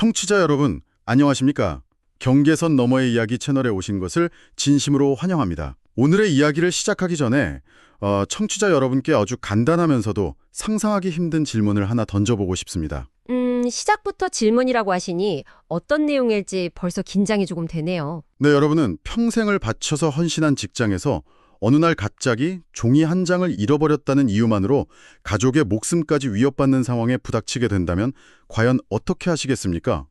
청취자 여러분, 안녕하십니까? 경계선 너머의 이야기 채널에 오신 것을 진심으로 환영합니다. 오늘의 이야기를 시작하기 전에 청취자 여러분께 아주 간단하면서도 상상하기 힘든 질문을 하나 던져보고 싶습니다. 시작부터 질문이라고 하시니 어떤 내용일지 벌써 긴장이 조금 되네요. 네, 여러분은 평생을 바쳐서 헌신한 직장에서 어느 날 갑자기 종이 한 장을 잃어버렸다는 이유만으로 가족의 목숨까지 위협받는 상황에 부닥치게 된다면 과연 어떻게 하시겠습니까?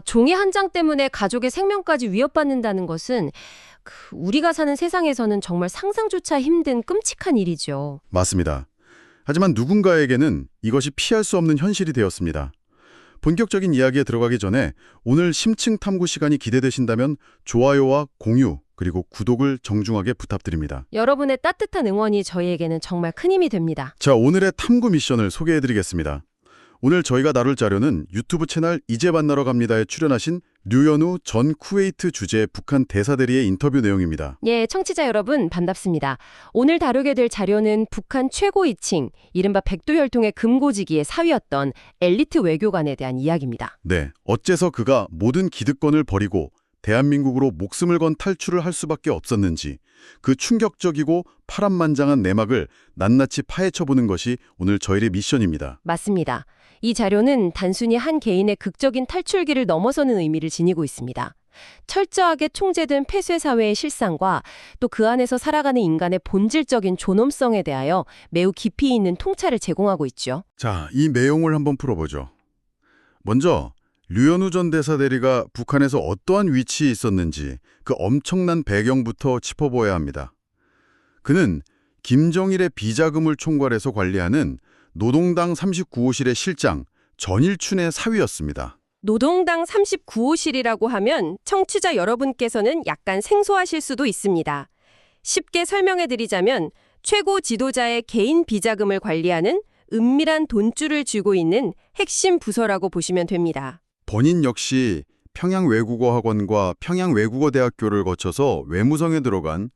종이 한 장 때문에 가족의 생명까지 위협받는다는 것은 우리가 사는 세상에서는 정말 상상조차 힘든 끔찍한 일이죠. 맞습니다. 하지만 누군가에게는 이것이 피할 수 없는 현실이 되었습니다. 본격적인 이야기에 들어가기 전에 오늘 심층 탐구 시간이 기대되신다면 좋아요와 공유 그리고 구독을 정중하게 부탁드립니다. 여러분의 따뜻한 응원이 저희에게는 정말 큰 힘이 됩니다. 자, 오늘의 탐구 미션을 소개해드리겠습니다. 오늘 저희가 다룰 자료는 유튜브 채널 이제 만나러 갑니다에 출연하신 류현우 전 쿠웨이트 주재 북한 대사대리의 인터뷰 내용입니다. 예, 청취자 여러분 반갑습니다. 오늘 다루게 될 자료는 북한 최고 위층, 이른바 백두혈통의 금고지기의 사위였던 엘리트 외교관에 대한 이야기입니다. 네, 어째서 그가 모든 기득권을 버리고 대한민국으로 목숨을 건 탈출을 할 수밖에 없었는지 그 충격적이고 파란만장한 내막을 낱낱이 파헤쳐보는 것이 오늘 저희의 미션입니다. 맞습니다. 이 자료는 단순히 한 개인의 극적인 탈출기를 넘어서는 의미를 지니고 있습니다. 철저하게 총재된 폐쇄 사회의 실상과 또 그 안에서 살아가는 인간의 본질적인 존엄성에 대하여 매우 깊이 있는 통찰을 제공하고 있죠. 자, 이 내용을 한번 풀어보죠. 먼저 류현우 전 대사대리가 북한에서 어떠한 위치에 있었는지 그 엄청난 배경부터 짚어보아야 합니다. 그는 김정일의 비자금을 총괄해서 관리하는 노동당 39호실의 실장 전일춘의 사위였습니다. 노동당 39호실이라고 하면 청취자 여러분께서는 약간 생소하실 수도 있습니다. 쉽게 설명해 드리자면 최고 지도자의 개인 비자금을 관리하는 은밀한 돈줄을 쥐고 있는 핵심 부서라고 보시면 됩니다. 본인 역시 평양외국어학원과 평양외국어대학교를 거쳐서 외무성에 들어간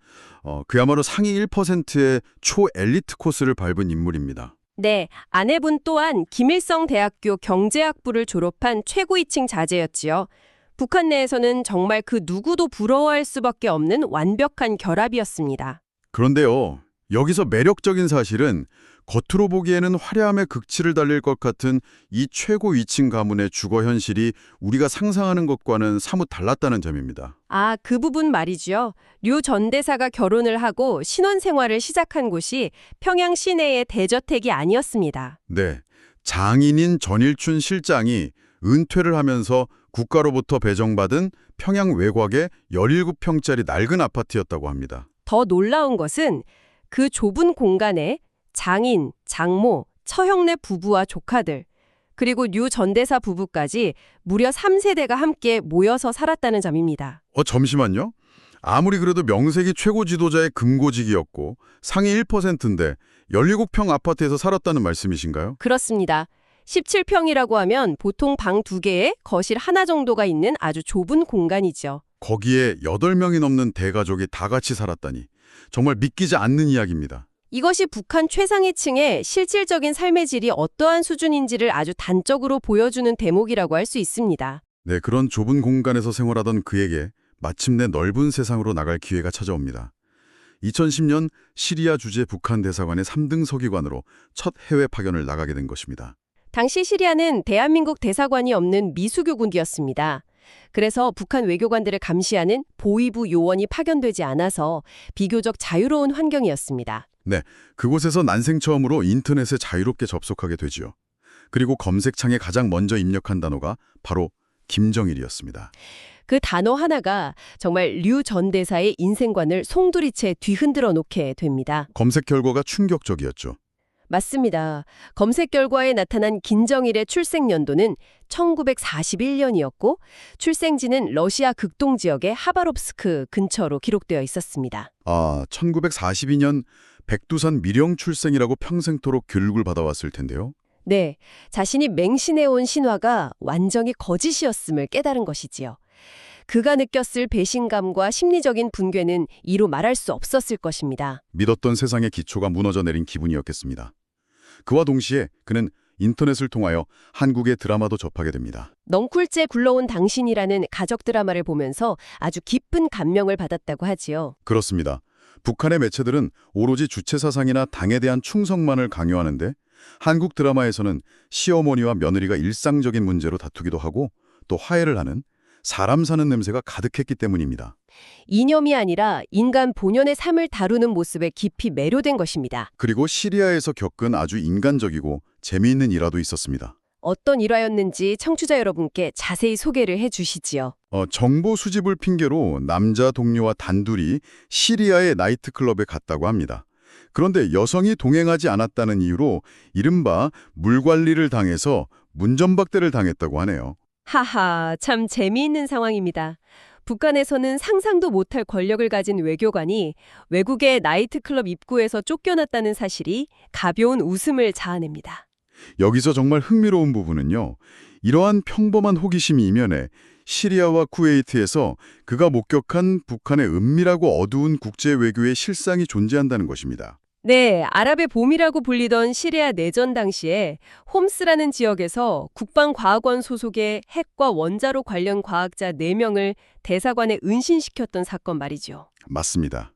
그야말로 상위 1%의 초엘리트 코스를 밟은 인물입니다. 네, 아내분 또한 김일성 대학교 경제학부를 졸업한 최고위층 자제였지요. 북한 내에서는 정말 그 누구도 부러워할 수밖에 없는 완벽한 결합이었습니다. 그런데요, 여기서 매력적인 사실은 겉으로 보기에는 화려함의 극치를 달릴 것 같은 이 최고 위층 가문의 주거 현실이 우리가 상상하는 것과는 사뭇 달랐다는 점입니다. 그 부분 말이죠. 류 전 대사가 결혼을 하고 신혼생활을 시작한 곳이 평양 시내의 대저택이 아니었습니다. 네, 장인인 전일춘 실장이 은퇴를 하면서 국가로부터 배정받은 평양 외곽의 17평짜리 낡은 아파트였다고 합니다. 더 놀라운 것은 그 좁은 공간에 장인, 장모, 처형네 부부와 조카들, 그리고 류 전 대사 부부까지 무려 3세대가 함께 모여서 살았다는 점입니다. 잠시만요. 아무리 그래도 명색이 최고 지도자의 금고직이었고 상위 1%인데 17평 아파트에서 살았다는 말씀이신가요? 그렇습니다. 17평이라고 하면 보통 방 2개에 거실 하나 정도가 있는 아주 좁은 공간이죠. 거기에 8명이 넘는 대가족이 다 같이 살았다니 정말 믿기지 않는 이야기입니다. 이것이 북한 최상위층의 실질적인 삶의 질이 어떠한 수준인지를 아주 단적으로 보여주는 대목이라고 할 수 있습니다. 네, 그런 좁은 공간에서 생활하던 그에게 마침내 넓은 세상으로 나갈 기회가 찾아옵니다. 2010년 시리아 주재 북한 대사관의 3등 서기관으로 첫 해외 파견을 나가게 된 것입니다. 당시 시리아는 대한민국 대사관이 없는 미수교국이었습니다. 그래서 북한 외교관들을 감시하는 보위부 요원이 파견되지 않아서 비교적 자유로운 환경이었습니다. 네, 그곳에서 난생 처음으로 인터넷에 자유롭게 접속하게 되지요. 그리고 검색창에 가장 먼저 입력한 단어가 바로 김정일이었습니다. 그 단어 하나가 정말 류 전 대사의 인생관을 송두리째 뒤흔들어 놓게 됩니다. 검색 결과가 충격적이었죠. 맞습니다. 검색 결과에 나타난 김정일의 출생 연도는 1941년이었고 출생지는 러시아 극동 지역의 하바롭스크 근처로 기록되어 있었습니다. 1942년 백두산 미령 출생이라고 평생토록 교육을 받아왔을 텐데요. 네, 자신이 맹신해온 신화가 완전히 거짓이었음을 깨달은 것이지요. 그가 느꼈을 배신감과 심리적인 붕괴는 이루 말할 수 없었을 것입니다. 믿었던 세상의 기초가 무너져 내린 기분이었겠습니다. 그와 동시에 그는 인터넷을 통하여 한국의 드라마도 접하게 됩니다. 넝쿨째 굴러온 당신이라는 가족 드라마를 보면서 아주 깊은 감명을 받았다고 하지요. 그렇습니다. 북한의 매체들은 오로지 주체 사상이나 당에 대한 충성만을 강요하는데 한국 드라마에서는 시어머니와 며느리가 일상적인 문제로 다투기도 하고 또 화해를 하는 사람 사는 냄새가 가득했기 때문입니다. 이념이 아니라 인간 본연의 삶을 다루는 모습에 깊이 매료된 것입니다. 그리고 시리아에서 겪은 아주 인간적이고 재미있는 일화도 있었습니다. 어떤 일화였는지 청취자 여러분께 자세히 소개를 해주시지요. 정보 수집을 핑계로 남자 동료와 단둘이 시리아의 나이트클럽에 갔다고 합니다. 그런데 여성이 동행하지 않았다는 이유로 이른바 물관리를 당해서 문전박대를 당했다고 하네요. 하하, 참 재미있는 상황입니다. 북한에서는 상상도 못할 권력을 가진 외교관이 외국의 나이트클럽 입구에서 쫓겨났다는 사실이 가벼운 웃음을 자아냅니다. 여기서 정말 흥미로운 부분은요. 이러한 평범한 호기심이 이면에 시리아와 쿠웨이트에서 그가 목격한 북한의 은밀하고 어두운 국제 외교의 실상이 존재한다는 것입니다. 네, 아랍의 봄이라고 불리던 시리아 내전 당시에 홈스라는 지역에서 국방과학원 소속의 핵과 원자로 관련 과학자 4명을 대사관에 은신시켰던 사건 말이죠. 맞습니다.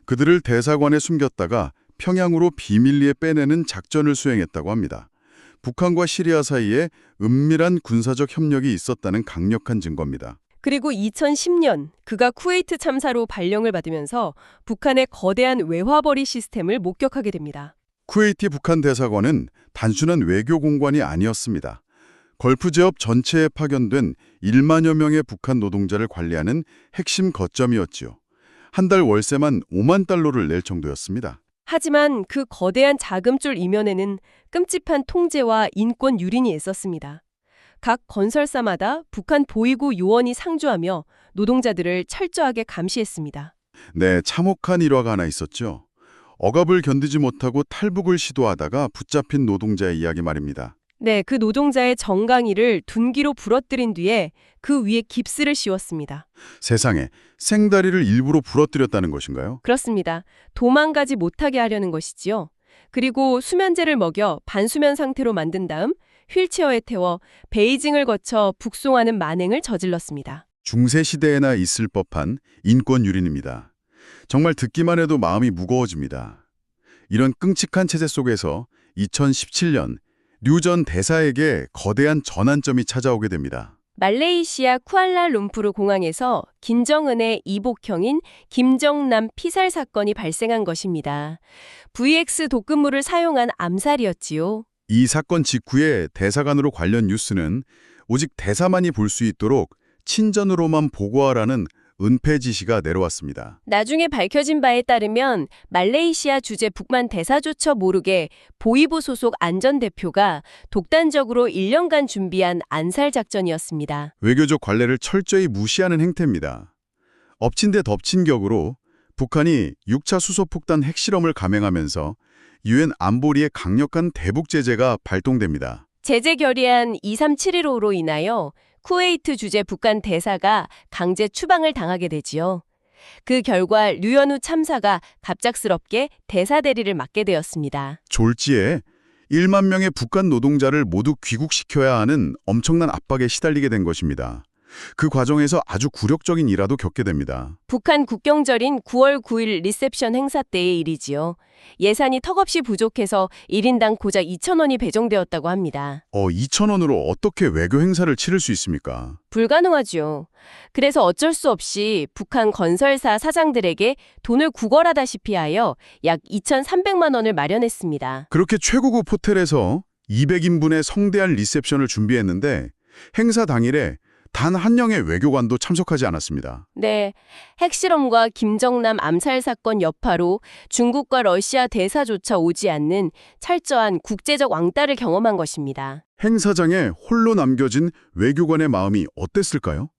그들을 대사관에 숨겼다가 평양으로 비밀리에 빼내는 작전을 수행했다고 합니다. 북한과 시리아 사이에 은밀한 군사적 협력이 있었다는 강력한 증거입니다. 그리고 2010년 그가 쿠웨이트 참사로 발령을 받으면서 북한의 거대한 외화벌이 시스템을 목격하게 됩니다. 쿠웨이트 북한 대사관은 단순한 외교 공관이 아니었습니다. 걸프 제업 전체에 파견된 1만여 명의 북한 노동자를 관리하는 핵심 거점이었지요. 한 달 월세만 5만 달러를 낼 정도였습니다. 하지만 그 거대한 자금줄 이면에는 끔찍한 통제와 인권 유린이 있었습니다. 각 건설사마다 북한 보위고 요원이 상주하며 노동자들을 철저하게 감시했습니다. 네, 참혹한 일화가 하나 있었죠. 억압을 견디지 못하고 탈북을 시도하다가 붙잡힌 노동자의 이야기 말입니다. 네, 그 노동자의 정강이를 둔기로 부러뜨린 뒤에 그 위에 깁스를 씌웠습니다. 세상에, 생다리를 일부러 부러뜨렸다는 것인가요? 그렇습니다. 도망가지 못하게 하려는 것이지요. 그리고 수면제를 먹여 반수면 상태로 만든 다음 휠체어에 태워 베이징을 거쳐 북송하는 만행을 저질렀습니다. 중세시대에나 있을 법한 인권 유린입니다. 정말 듣기만 해도 마음이 무거워집니다. 이런 끔찍한 체제 속에서 2017년 류 전 대사에게 거대한 전환점이 찾아오게 됩니다. 말레이시아 쿠알라룸푸르 공항에서 김정은의 이복형인 김정남 피살 사건이 발생한 것입니다. VX 독극물을 사용한 암살이었지요. 이 사건 직후에 대사관으로 관련 뉴스는 오직 대사만이 볼 수 있도록 친전으로만 보고하라는 은폐 지시가 내려왔습니다. 나중에 밝혀진 바에 따르면 말레이시아 주재 북만 대사조차 모르게 보위부 소속 안전대표가 독단적으로 1년간 준비한 안살 작전이었습니다. 외교적 관례를 철저히 무시하는 행태입니다. 엎친 데 덮친 격으로 북한이 6차 수소폭탄 핵실험을 감행하면서 유엔 안보리의 강력한 대북 제재가 발동됩니다. 제재 결의안 23715로 인하여 쿠웨이트 주재 북한 대사가 강제 추방을 당하게 되지요. 그 결과 류연우 참사가 갑작스럽게 대사 대리를 맡게 되었습니다. 졸지에 1만 명의 북한 노동자를 모두 귀국시켜야 하는 엄청난 압박에 시달리게 된 것입니다. 그 과정에서 아주 굴욕적인 일화도 겪게 됩니다. 북한 국경절인 9월 9일 리셉션 행사 때의 일이지요. 예산이 턱없이 부족해서 1인당 고작 2,000원이 배정되었다고 합니다. 2,000원으로 어떻게 외교 행사를 치를 수 있습니까? 불가능하죠. 그래서 어쩔 수 없이 북한 건설사 사장들에게 돈을 구걸하다시피 하여 약 2,300만 원을 마련했습니다. 그렇게 최고급 호텔에서 200인분의 성대한 리셉션을 준비했는데 행사 당일에 단 한 명의 외교관도 참석하지 않았습니다. 네, 핵실험과 김정남 암살 사건 여파로 중국과 러시아 대사조차 오지 않는 철저한 국제적 왕따를 경험한 것입니다. 행사장에 홀로 남겨진 외교관의 마음이 어땠을까요?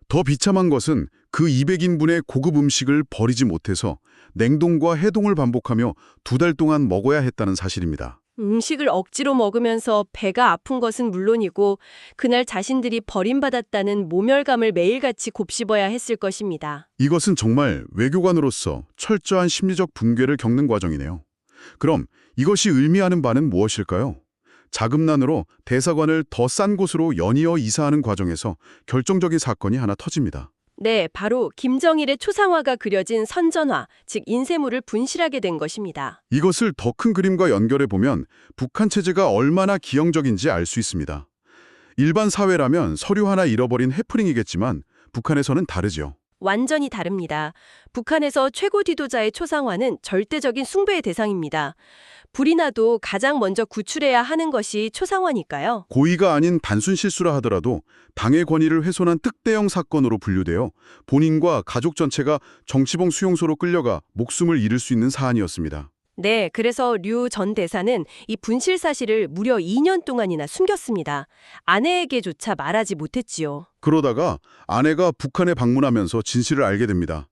더 비참한 것은 그 200인분의 고급 음식을 버리지 못해서 냉동과 해동을 반복하며 2달 동안 먹어야 했다는 사실입니다. 음식을 억지로 먹으면서 배가 아픈 것은 물론이고 그날 자신들이 버림받았다는 모멸감을 매일같이 곱씹어야 했을 것입니다. 이것은 정말 외교관으로서 철저한 심리적 붕괴를 겪는 과정이네요. 그럼 이것이 의미하는 바는 무엇일까요? 자금난으로 대사관을 더 싼 곳으로 연이어 이사하는 과정에서 결정적인 사건이 하나 터집니다. 네, 바로 김정일의 초상화가 그려진 선전화, 즉 인쇄물을 분실하게 된 것입니다. 이것을 더 큰 그림과 연결해 보면 북한 체제가 얼마나 기형적인지 알 수 있습니다. 일반 사회라면 서류 하나 잃어버린 해프닝이겠지만 북한에서는 다르죠. 완전히 다릅니다. 북한에서 최고 지도자의 초상화는 절대적인 숭배의 대상입니다. 불이 나도 가장 먼저 구출해야 하는 것이 초상화니까요. 고의가 아닌 단순 실수라 하더라도 당의 권위를 훼손한 특대형 사건으로 분류되어 본인과 가족 전체가 정치봉 수용소로 끌려가 목숨을 잃을 수 있는 사안이었습니다. 네, 그래서 류 전 대사는 이 분실 사실을 무려 2년 동안이나 숨겼습니다. 아내에게조차 말하지 못했지요. 그러다가 아내가 북한에 방문하면서 진실을 알게 됩니다.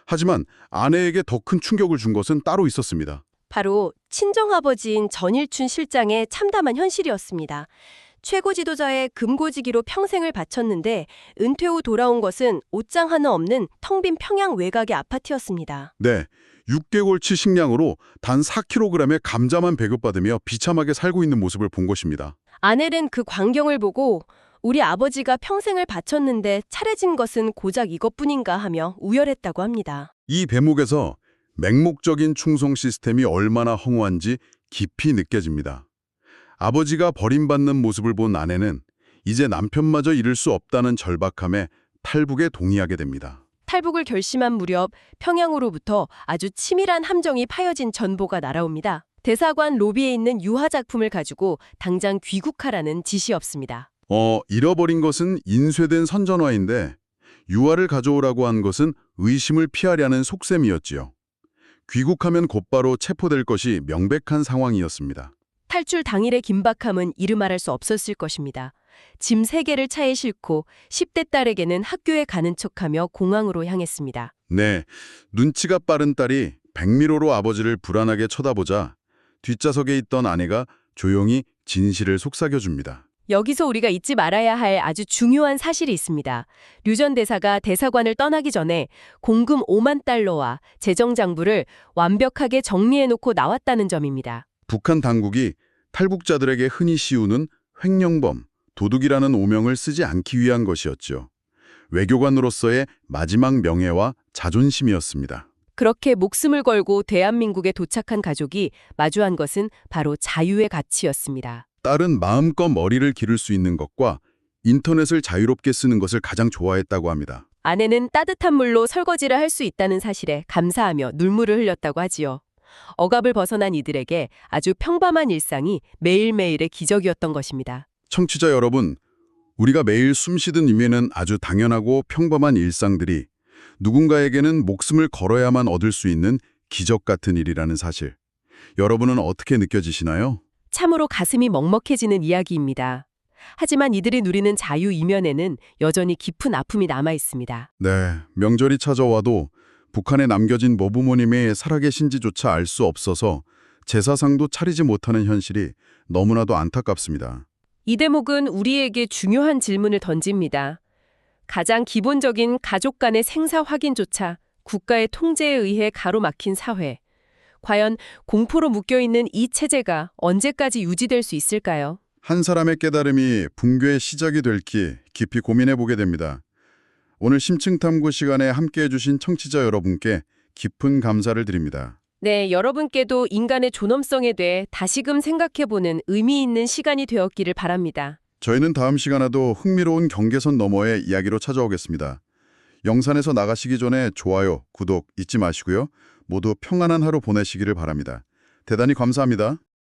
하지만 아내에게 더 큰 충격을 준 것은 따로 있었습니다. 바로 친정아버지인 전일춘 실장의 참담한 현실이었습니다. 최고 지도자의 금고지기로 평생을 바쳤는데 은퇴 후 돌아온 것은 옷장 하나 없는 텅 빈 평양 외곽의 아파트였습니다. 네, 6개월치 식량으로 단 4kg의 감자만 배급받으며 비참하게 살고 있는 모습을 본 것입니다. 아내는 그 광경을 보고 우리 아버지가 평생을 바쳤는데 차려진 것은 고작 이것뿐인가 하며 우열했다고 합니다. 이 대목에서 맹목적인 충성 시스템이 얼마나 허무한지 깊이 느껴집니다. 아버지가 버림받는 모습을 본 아내는 이제 남편마저 잃을 수 없다는 절박함에 탈북에 동의하게 됩니다. 탈북을 결심한 무렵 평양으로부터 아주 치밀한 함정이 파여진 전보가 날아옵니다. 대사관 로비에 있는 유화 작품을 가지고 당장 귀국하라는 지시였습니다. 잃어버린 것은 인쇄된 선전화인데 유화를 가져오라고 한 것은 의심을 피하려는 속셈이었지요. 귀국하면 곧바로 체포될 것이 명백한 상황이었습니다. 탈출 당일의 긴박함은 이루 말할 수 없었을 것입니다. 짐 3개를 차에 싣고 10대 딸에게는 학교에 가는 척하며 공항으로 향했습니다. 네, 눈치가 빠른 딸이 백미로로 아버지를 불안하게 쳐다보자 뒷좌석에 있던 아내가 조용히 진실을 속삭여줍니다. 여기서 우리가 잊지 말아야 할 아주 중요한 사실이 있습니다. 류 전 대사가 대사관을 떠나기 전에 공금 5만 달러와 재정장부를 완벽하게 정리해놓고 나왔다는 점입니다. 북한 당국이 탈북자들에게 흔히 씌우는 횡령범, 도둑이라는 오명을 쓰지 않기 위한 것이었죠. 외교관으로서의 마지막 명예와 자존심이었습니다. 그렇게 목숨을 걸고 대한민국에 도착한 가족이 마주한 것은 바로 자유의 가치였습니다. 딸은 마음껏 머리를 기를 수 있는 것과 인터넷을 자유롭게 쓰는 것을 가장 좋아했다고 합니다. 아내는 따뜻한 물로 설거지를 할 수 있다는 사실에 감사하며 눈물을 흘렸다고 하지요. 억압을 벗어난 이들에게 아주 평범한 일상이 매일매일의 기적이었던 것입니다. 청취자 여러분, 우리가 매일 숨쉬는 임에는 아주 당연하고 평범한 일상들이 누군가에게는 목숨을 걸어야만 얻을 수 있는 기적 같은 일이라는 사실. 여러분은 어떻게 느껴지시나요? 참으로 가슴이 먹먹해지는 이야기입니다. 하지만 이들이 누리는 자유 이면에는 여전히 깊은 아픔이 남아 있습니다. 네, 명절이 찾아와도 북한에 남겨진 모부모님이 살아계신지조차 알 수 없어서 제사상도 차리지 못하는 현실이 너무나도 안타깝습니다. 이 대목은 우리에게 중요한 질문을 던집니다. 가장 기본적인 가족 간의 생사 확인조차 국가의 통제에 의해 가로막힌 사회. 과연 공포로 묶여있는 이 체제가 언제까지 유지될 수 있을까요? 한 사람의 깨달음이 붕괴의 시작이 될지 깊이 고민해보게 됩니다. 오늘 심층탐구 시간에 함께해 주신 청취자 여러분께 깊은 감사를 드립니다. 네, 여러분께도 인간의 존엄성에 대해 다시금 생각해보는 의미 있는 시간이 되었기를 바랍니다. 저희는 다음 시간에도 흥미로운 경계선 너머의 이야기로 찾아오겠습니다. 영산에서 나가시기 전에 좋아요, 구독 잊지 마시고요. 모두 평안한 하루 보내시기를 바랍니다. 대단히 감사합니다.